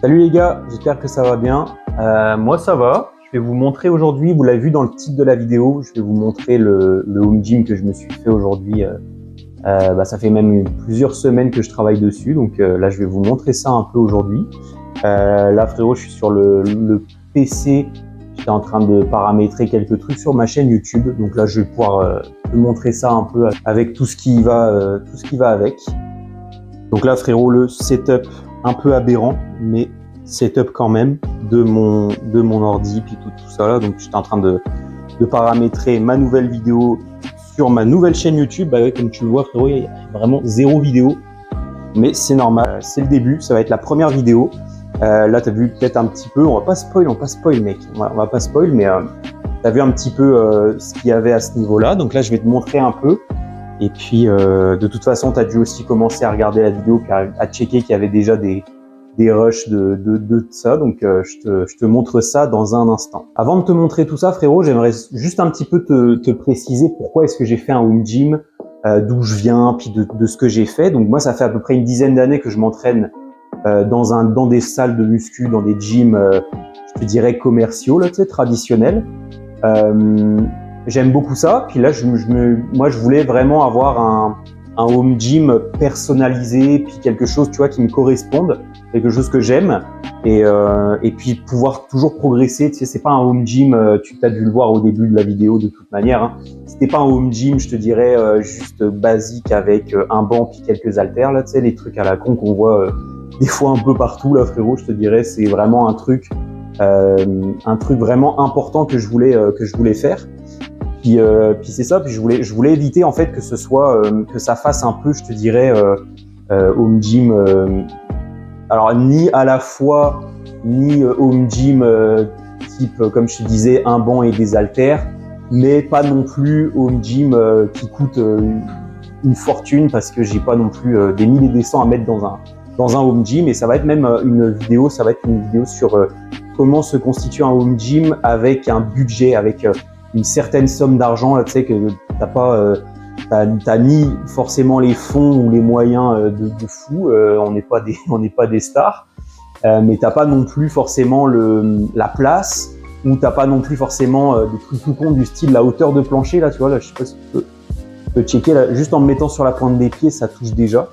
Salut les gars, j'espère que ça va bien. Moi ça va. Je vais vous montrer aujourd'hui, vous l'avez vu dans le titre de la vidéo, je vais vous montrer le home gym que je me suis fait aujourd'hui. Ça fait même plusieurs semaines que je travaille dessus, donc là je vais vous montrer ça un peu aujourd'hui. Là frérot, je suis sur le PC, j'étais en train de paramétrer quelques trucs sur ma chaîne YouTube, donc là je vais pouvoir te montrer ça un peu avec tout ce qui va avec. Donc là frérot, le setup un peu aberrant, mais setup quand même de mon ordi puis tout ça là. Donc j'étais en train de paramétrer ma nouvelle vidéo sur ma nouvelle chaîne YouTube. Bah ouais, comme tu le vois frérot, il y a vraiment zéro vidéo, mais c'est normal, c'est le début, ça va être la première vidéo. Là t'as vu peut-être un petit peu, on va pas spoil mec, on va pas spoil, mais t'as vu un petit peu ce qu'il y avait à ce niveau là. Donc là je vais te montrer un peu. Et puis, de toute façon, tu as dû aussi commencer à regarder la vidéo, à checker qu'il y avait déjà des rushs de ça. Donc, je te montre ça dans un instant. Avant de te montrer tout ça, frérot, j'aimerais juste un petit peu te préciser pourquoi est-ce que j'ai fait un home gym, d'où je viens, puis de ce que j'ai fait. Donc, moi, ça fait à peu près une dizaine d'années que je m'entraîne dans des salles de muscu, dans des gyms, je te dirais commerciaux, là, tu sais, traditionnels. J'aime beaucoup ça. Puis là, moi, je voulais vraiment avoir un home gym personnalisé, puis quelque chose, tu vois, qui me corresponde, quelque chose que j'aime, et puis pouvoir toujours progresser. Tu sais, c'est pas un home gym. Tu as dû le voir au début de la vidéo de toute manière. Hein. C'était pas un home gym, je te dirais, juste basique avec un banc puis quelques haltères. Là, tu sais, les trucs à la con qu'on voit des fois un peu partout. Là, frérot, je te dirais, c'est vraiment un truc vraiment important que je voulais faire. Puis c'est ça. Puis je voulais éviter en fait que ce soit que ça fasse un peu, je te dirais, home gym. Alors ni à la fois ni home gym type comme je te disais un banc et des haltères, mais pas non plus home gym qui coûte une fortune parce que j'ai pas non plus des milliers et des cents à mettre dans un home gym. Et ça va être même une vidéo sur comment se constitue un home gym avec un budget, avec une certaine somme d'argent, tu sais, que t'as pas, t'as ni forcément les fonds ou les moyens de fou. On n'est pas des stars, mais t'as pas non plus forcément la place, ou t'as pas non plus forcément des trucs tout cons du style la hauteur de plancher. Là, tu vois, là, je sais pas si tu peux checker là, juste en me mettant sur la pointe des pieds, ça touche déjà.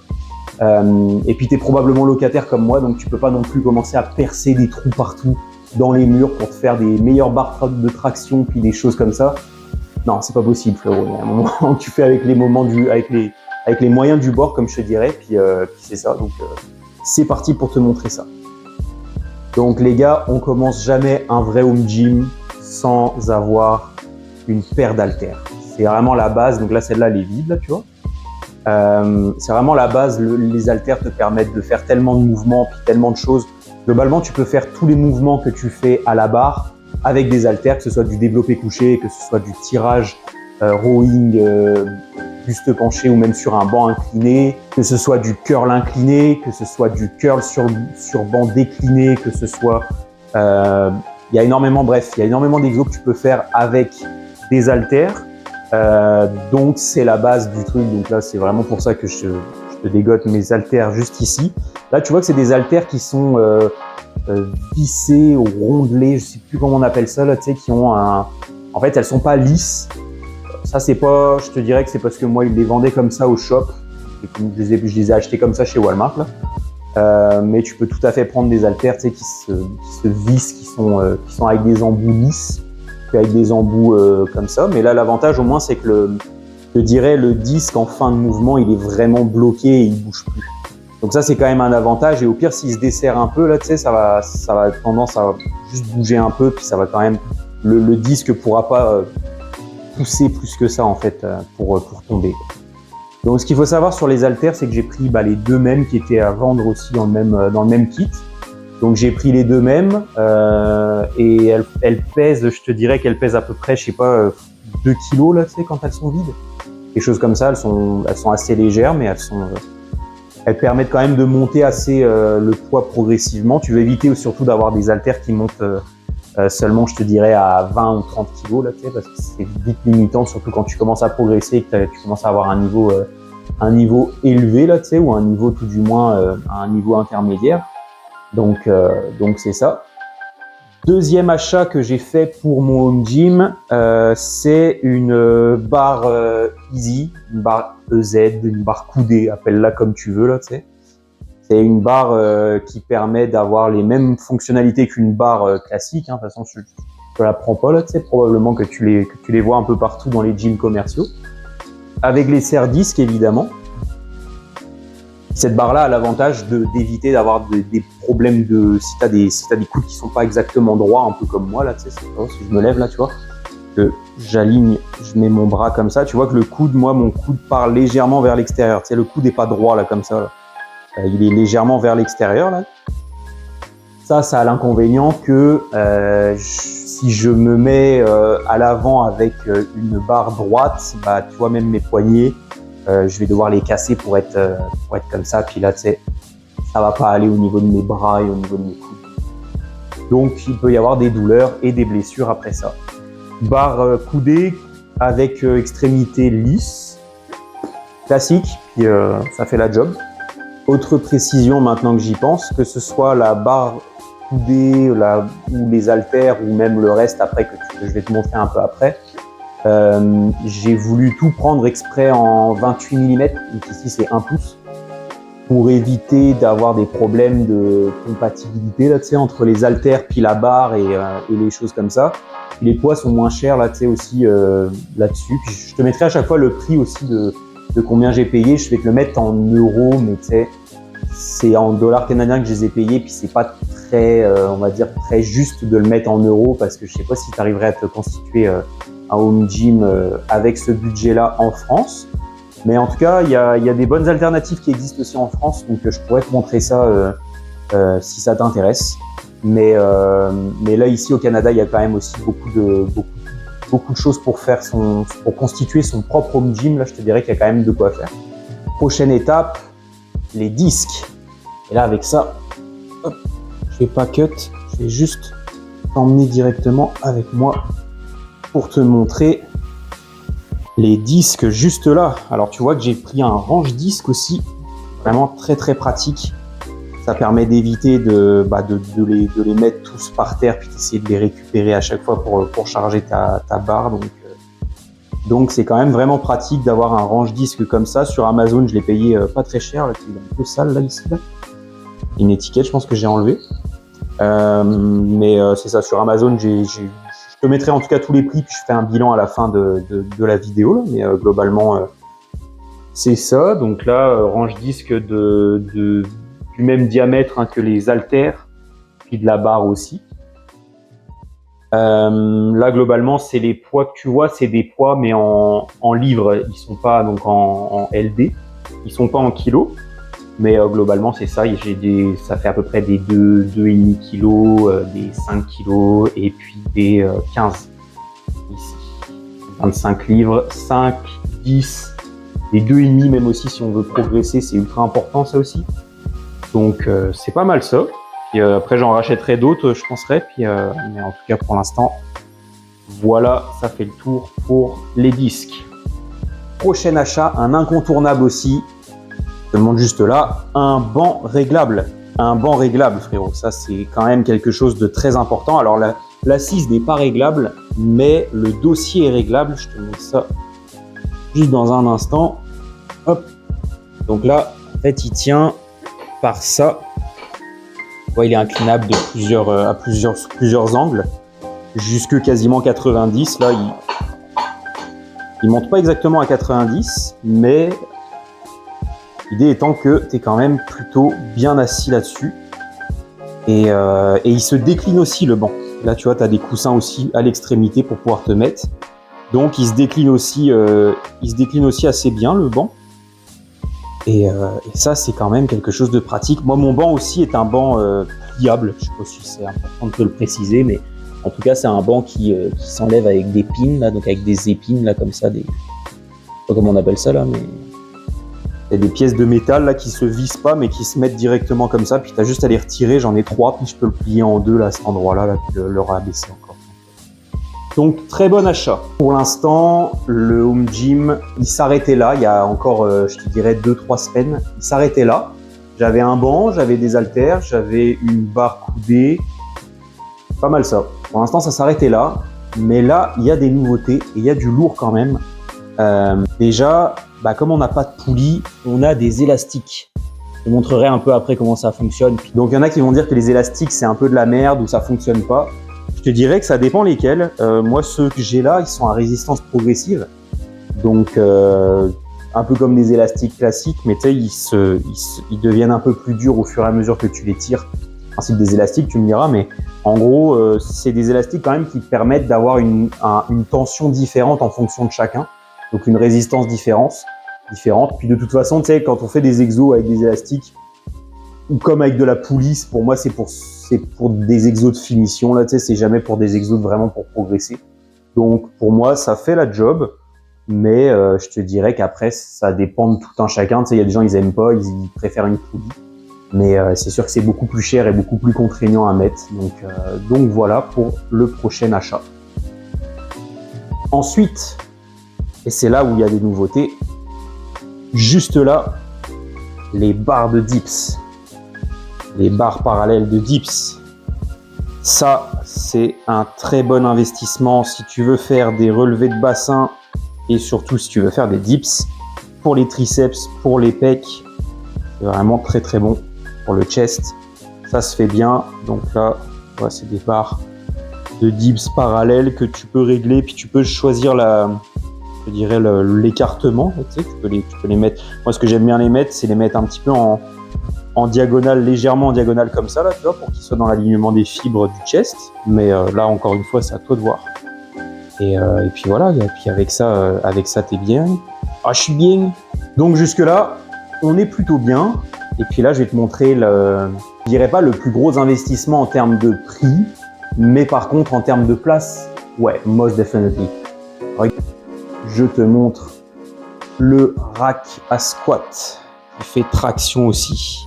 Et puis t'es probablement locataire comme moi, donc tu peux pas non plus commencer à percer des trous partout dans les murs pour te faire des meilleures barres de traction puis des choses comme ça. Non, c'est pas possible, frérot. Il y a un moment que tu fais avec les moyens du bord, comme je te dirais, puis c'est ça. Donc c'est parti pour te montrer ça. Donc les gars, on commence jamais un vrai home gym sans avoir une paire d'haltères. C'est vraiment la base. Donc là, celle-là, elle est vide, là, tu vois. C'est vraiment la base. Les haltères te permettent de faire tellement de mouvements puis tellement de choses. Globalement, tu peux faire tous les mouvements que tu fais à la barre avec des haltères, que ce soit du développé couché, que ce soit du tirage, rowing, buste penché ou même sur un banc incliné, que ce soit du curl incliné, que ce soit du curl sur banc décliné, que ce soit... il y a énormément d'exos que tu peux faire avec des haltères. Donc c'est la base du truc. Donc là, c'est vraiment pour ça que je te dégote mes haltères juste ici. Là, tu vois que c'est des haltères qui sont vissées ou rondelées, je sais plus comment on appelle ça, là, tu sais, qui ont un... En fait, elles sont pas lisses. Ça, c'est pas... Je te dirais que c'est parce que moi, ils les vendaient comme ça au shop. Et je les ai achetés comme ça chez Walmart, là. Mais tu peux tout à fait prendre des haltères, tu sais, qui se vissent, qui sont avec des embouts lisses, avec des embouts comme ça. Mais là, l'avantage, au moins, c'est que je dirais le disque en fin de mouvement, il est vraiment bloqué et il bouge plus. Donc ça, c'est quand même un avantage. Et au pire, s'il se desserre un peu, là, tu sais, ça va avoir tendance à juste bouger un peu, puis ça va quand même... Le disque pourra pas pousser plus que ça, en fait, pour tomber. Donc, ce qu'il faut savoir sur les haltères, c'est que j'ai pris les deux mêmes qui étaient à vendre aussi dans le même kit. Donc, j'ai pris les deux mêmes et elles pèsent, je te dirais qu'elles pèsent à peu près, je sais pas, 2 kilos, là, tu sais, quand elles sont vides. Des choses comme ça, elles sont assez légères, mais elles permettent quand même de monter assez le poids progressivement. Tu veux éviter surtout d'avoir des haltères qui montent seulement, je te dirais, à 20 ou 30 kilos, là, tu sais, parce que c'est vite limitant, surtout quand tu commences à progresser et que tu commences à avoir un niveau élevé, là, tu sais, ou un niveau tout du moins un niveau intermédiaire. Donc c'est ça. Deuxième achat que j'ai fait pour mon home gym, c'est une barre Easy, une barre EZ, une barre coudée, appelle-la comme tu veux là, tu sais. C'est une barre qui permet d'avoir les mêmes fonctionnalités qu'une barre classique. Hein. De toute façon, je te la prends pas là, tu sais, probablement que tu les vois un peu partout dans les gyms commerciaux. Avec les serre-disques évidemment. Cette barre-là a l'avantage d'éviter d'avoir des problèmes si t'as des coudes qui sont pas exactement droits, un peu comme moi là, tu sais, si je me lève là, tu vois, que j'aligne, je mets mon bras comme ça, tu vois que le coude, mon coude part légèrement vers l'extérieur, tu sais, le coude est pas droit là comme ça, là. Il est légèrement vers l'extérieur là. Ça a l'inconvénient que si je me mets à l'avant avec une barre droite, bah tu vois même mes poignets. Je vais devoir les casser pour être comme ça. Puis là, tu sais, ça va pas aller au niveau de mes bras et au niveau de mes coudes. Donc, il peut y avoir des douleurs et des blessures après ça. Barre coudée avec extrémité lisse, classique, puis ça fait la job. Autre précision maintenant que j'y pense, que ce soit la barre coudée ou les haltères ou même le reste après que je vais te montrer un peu après. J'ai voulu tout prendre exprès en 28 mm, donc ici c'est 1 pouce, pour éviter d'avoir des problèmes de compatibilité là, tu sais, entre les haltères puis la barre et les choses comme ça. Puis les poids sont moins chers là, tu sais, aussi là-dessus. Puis je te mettrai à chaque fois le prix aussi de combien j'ai payé. Je vais te le mettre en euros, mais tu sais, c'est en dollars canadiens que je les ai payés, puis c'est pas très, on va dire, très juste de le mettre en euros parce que je sais pas si tu arriverais à te constituer un home gym avec ce budget-là en France. Mais en tout cas, il y a des bonnes alternatives qui existent aussi en France, donc je pourrais te montrer ça si ça t'intéresse. Mais là, ici au Canada, il y a quand même aussi beaucoup de choses pour constituer son propre home gym. Là, je te dirais qu'il y a quand même de quoi faire. Prochaine étape, les disques. Et là, avec ça, hop, je vais pas cut, je vais juste t'emmener directement avec moi pour te montrer les disques juste là. Alors tu vois que j'ai pris un range disque aussi, vraiment très très pratique. Ça permet d'éviter de les mettre tous par terre puis d'essayer de les récupérer à chaque fois pour charger ta barre. Donc c'est quand même vraiment pratique d'avoir un range disque comme ça. Sur Amazon, je l'ai payé pas très cher, là, il est un peu sale là ici. Là. Une étiquette, je pense que j'ai enlevé. Mais c'est ça, sur Amazon, je te mettrai en tout cas tous les prix, puis je fais un bilan à la fin de la vidéo. Là. Mais globalement, c'est ça. Donc là, range disque du même diamètre hein, que les haltères, puis de la barre aussi. Là, globalement, c'est les poids que tu vois, c'est des poids, mais en livres. Ils sont pas donc en LD, ils sont pas en kilos. Mais globalement, c'est ça. Ça fait à peu près des 2,5 kilos, des 5 kilos et puis des 15 ici. 25 livres, 5, 10, des 2,5 même aussi si on veut progresser, c'est ultra important ça aussi. Donc c'est pas mal ça. Puis après j'en rachèterai d'autres, je penserais. Puis mais en tout cas pour l'instant, voilà, ça fait le tour pour les disques. Prochain achat, un incontournable aussi. Je te montre juste là, un banc réglable. Un banc réglable, frérot. Ça, c'est quand même quelque chose de très important. Alors, l'assise n'est pas réglable, mais le dossier est réglable. Je te montre ça juste dans un instant. Hop. Donc là, en fait, il tient par ça. Tu vois, il est inclinable à plusieurs angles, jusque quasiment 90. Là, il monte pas exactement à 90, mais l'idée étant que tu es quand même plutôt bien assis là-dessus. Et il se décline aussi le banc. Là, tu vois, tu as des coussins aussi à l'extrémité pour pouvoir te mettre. Donc, il se décline aussi assez bien, le banc. Et ça, c'est quand même quelque chose de pratique. Moi, mon banc aussi est un banc pliable. Je sais pas si c'est important de te le préciser, mais en tout cas, c'est un banc qui s'enlève avec des pins, là, donc avec des épines, là, comme ça. Je sais pas comment on appelle ça, là, mais... Il y a des pièces de métal là qui se vissent pas mais qui se mettent directement comme ça, puis tu as juste à les retirer, j'en ai 3, puis je peux le plier en 2 là à cet endroit-là, là, puis le rabaisser encore. Donc très bon achat. Pour l'instant, le home gym, il s'arrêtait là, il y a encore, je te dirais 2-3 semaines, il s'arrêtait là. J'avais un banc, j'avais des haltères, j'avais une barre coudée. Pas mal ça. Pour l'instant, ça s'arrêtait là. Mais là, il y a des nouveautés et il y a du lourd quand même. Déjà, comme on n'a pas de poulie, on a des élastiques. Je te montrerai un peu après comment ça fonctionne. Donc, il y en a qui vont dire que les élastiques, c'est un peu de la merde ou ça fonctionne pas. Je te dirais que ça dépend lesquels. Moi, ceux que j'ai là, ils sont à résistance progressive. Donc, un peu comme des élastiques classiques, mais tu sais, ils deviennent un peu plus durs au fur et à mesure que tu les tires. Le principe des élastiques, tu me diras, mais en gros, c'est des élastiques quand même qui permettent d'avoir une tension différente en fonction de chacun. Donc, une résistance différente. Puis de toute façon, tu sais, quand on fait des exos avec des élastiques, ou comme avec de la poulie, pour moi, c'est pour des exos de finition. Là, tu sais, c'est jamais pour des exos vraiment pour progresser. Donc, pour moi, ça fait la job. Mais je te dirais qu'après, ça dépend de tout un chacun. Tu sais, il y a des gens, ils aiment pas, ils préfèrent une poulie. Mais c'est sûr que c'est beaucoup plus cher et beaucoup plus contraignant à mettre. Donc voilà pour le prochain achat. Ensuite, et c'est là où il y a des nouveautés, juste là, les barres de dips. Les barres parallèles de dips. Ça, c'est un très bon investissement si tu veux faire des relevés de bassin et surtout si tu veux faire des dips pour les triceps, pour les pecs. C'est vraiment très très bon pour le chest. Ça se fait bien. Donc là, ouais, c'est des barres de dips parallèles que tu peux régler, puis tu peux choisir l'écartement. Tu sais, tu peux les mettre. Moi, ce que j'aime bien les mettre, c'est les mettre un petit peu en diagonale, légèrement en diagonale comme ça, là, tu vois, pour qu'ils soient dans l'alignement des fibres du chest. Mais là, encore une fois, c'est à toi de voir. Et puis voilà, et puis avec ça, t'es bien. Ah, je suis bien. Donc jusque là, on est plutôt bien. Et puis là, je vais te montrer je dirais pas le plus gros investissement en termes de prix, mais par contre en termes de place, ouais, most definitely. Je te montre le rack à squat qui fait traction aussi.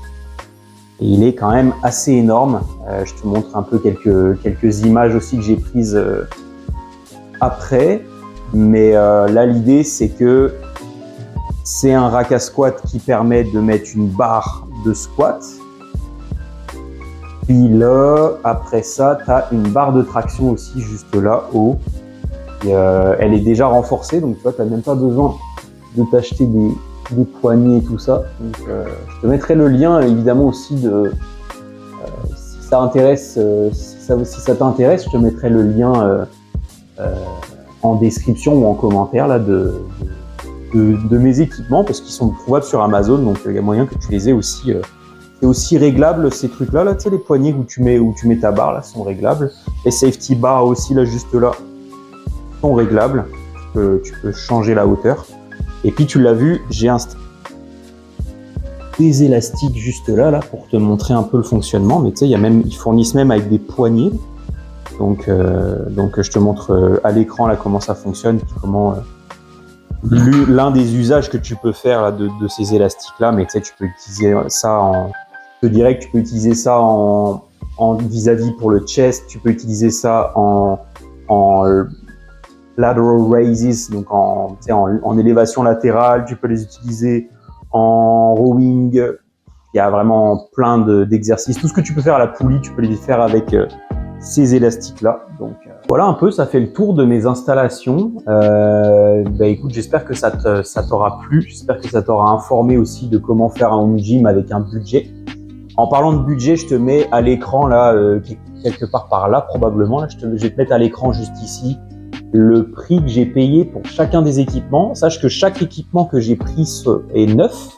Et il est quand même assez énorme. Je te montre un peu quelques images aussi que j'ai prises après. Mais là, l'idée, c'est que c'est un rack à squat qui permet de mettre une barre de squat. Puis là, après ça, tu as une barre de traction aussi juste là, haut. Et, elle est déjà renforcée, donc tu vois, tu n'as même pas besoin de t'acheter des poignées et tout ça. Donc, je te mettrai le lien, évidemment, aussi si ça intéresse, si ça t'intéresse, je te mettrai le lien en description ou en commentaire là, de mes équipements, parce qu'ils sont trouvables sur Amazon, donc il y a moyen que tu les aies aussi. C'est aussi réglable ces trucs-là, tu sais, les poignées où tu mets ta barre là sont réglables. Les safety bars aussi là, juste là, sont réglables. Tu peux changer la hauteur. Et puis tu l'as vu, j'ai installé des élastiques juste là pour te montrer un peu le fonctionnement. Mais tu sais, ils fournissent même avec des poignées. Donc je te montre à l'écran là comment ça fonctionne, puis comment l'un des usages que tu peux faire là, de ces élastiques là. Mais tu sais, tu peux utiliser ça je te dirais que tu peux utiliser ça en vis-à-vis pour le chest. Tu peux utiliser ça en lateral raises, donc en élévation latérale. Tu peux les utiliser en rowing. Il y a vraiment plein d'exercices. Tout ce que tu peux faire à la poulie, tu peux les faire avec ces élastiques-là. Donc voilà un peu, ça fait le tour de mes installations. Écoute, j'espère que ça t'aura plu. J'espère que ça t'aura informé aussi de comment faire un home gym avec un budget. En parlant de budget, je te mets à l'écran là, quelque part par là probablement. Là, je vais te mettre à l'écran juste ici le prix que j'ai payé pour chacun des équipements. Sache que chaque équipement que j'ai pris est neuf.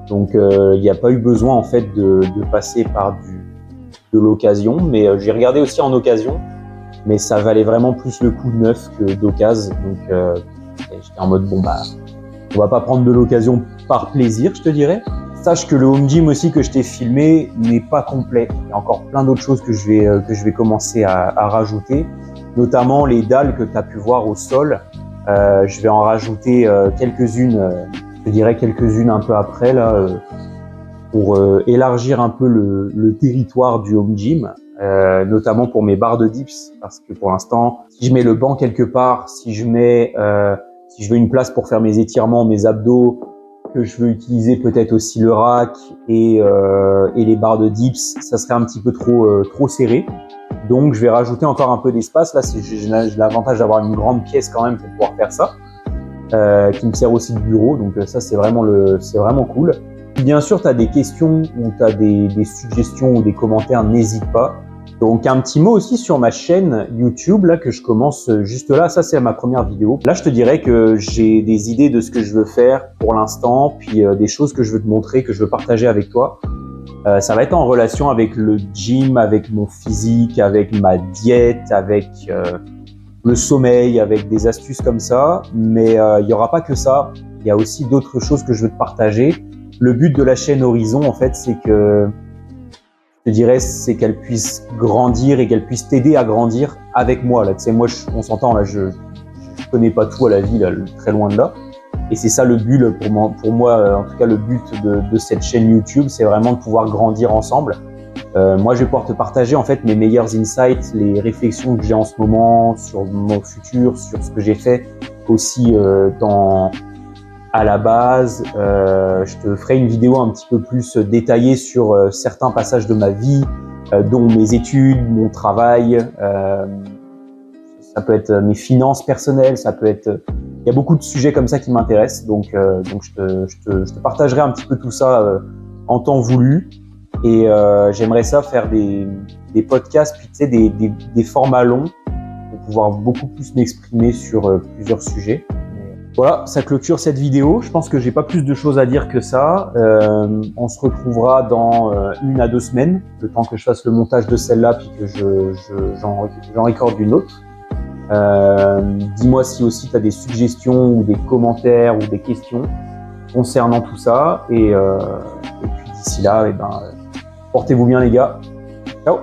Donc il n'y a pas eu besoin en fait de passer par de l'occasion. Mais j'ai regardé aussi en occasion. Mais ça valait vraiment plus le coup de neuf que d'occasion. Donc j'étais en mode on va pas prendre de l'occasion par plaisir, je te dirais. Sache que le home gym aussi que je t'ai filmé n'est pas complet. Il y a encore plein d'autres choses que je vais commencer à rajouter, notamment les dalles que tu as pu voir au sol. Je vais en rajouter quelques-unes, je dirais quelques-unes un peu après là, pour élargir un peu le territoire du home gym, notamment pour mes barres de dips, parce que pour l'instant, si je mets le banc quelque part, si je veux une place pour faire mes étirements, mes abdos, que je veux utiliser peut-être aussi le rack et les barres de dips, ça serait un petit peu trop serré. Donc je vais rajouter encore un peu d'espace. Là, j'ai l'avantage d'avoir une grande pièce quand même pour pouvoir faire ça, qui me sert aussi de bureau. Donc ça, c'est vraiment cool. Bien sûr, tu as des questions ou tu as des suggestions ou des commentaires, n'hésite pas. Donc un petit mot aussi sur ma chaîne YouTube là que je commence juste là, ça c'est ma première vidéo. Là je te dirais que j'ai des idées de ce que je veux faire pour l'instant, puis des choses que je veux te montrer, que je veux partager avec toi. Ça va être en relation avec le gym, avec mon physique, avec ma diète, avec le sommeil, avec des astuces comme ça. Mais il n'y aura pas que ça, il y a aussi d'autres choses que je veux te partager. Le but de la chaîne Horizon en fait c'est que je dirais, c'est qu'elle puisse grandir et qu'elle puisse t'aider à grandir avec moi. Là, tu sais, moi, on s'entend, là, je connais pas tout à la vie, là, très loin de là. Et c'est ça le but pour moi, en tout cas, le but de cette chaîne YouTube, c'est vraiment de pouvoir grandir ensemble. Moi, je vais pouvoir te partager en fait mes meilleurs insights, les réflexions que j'ai en ce moment sur mon futur, sur ce que j'ai fait aussi à la base. Je te ferai une vidéo un petit peu plus détaillée sur certains passages de ma vie, dont mes études, mon travail, ça peut être mes finances personnelles, ça peut être... Il y a beaucoup de sujets comme ça qui m'intéressent, donc je te partagerai un petit peu tout ça en temps voulu. Et j'aimerais ça faire des podcasts, puis tu sais, des formats longs pour pouvoir beaucoup plus m'exprimer sur plusieurs sujets. Voilà, ça clôture cette vidéo. Je pense que j'ai pas plus de choses à dire que ça. On se retrouvera dans 1 à 2 semaines, le temps que je fasse le montage de celle-là, puis que j'en recorde une autre. Dis-moi si aussi tu as des suggestions ou des commentaires ou des questions concernant tout ça. Et puis d'ici là, portez-vous bien les gars. Ciao!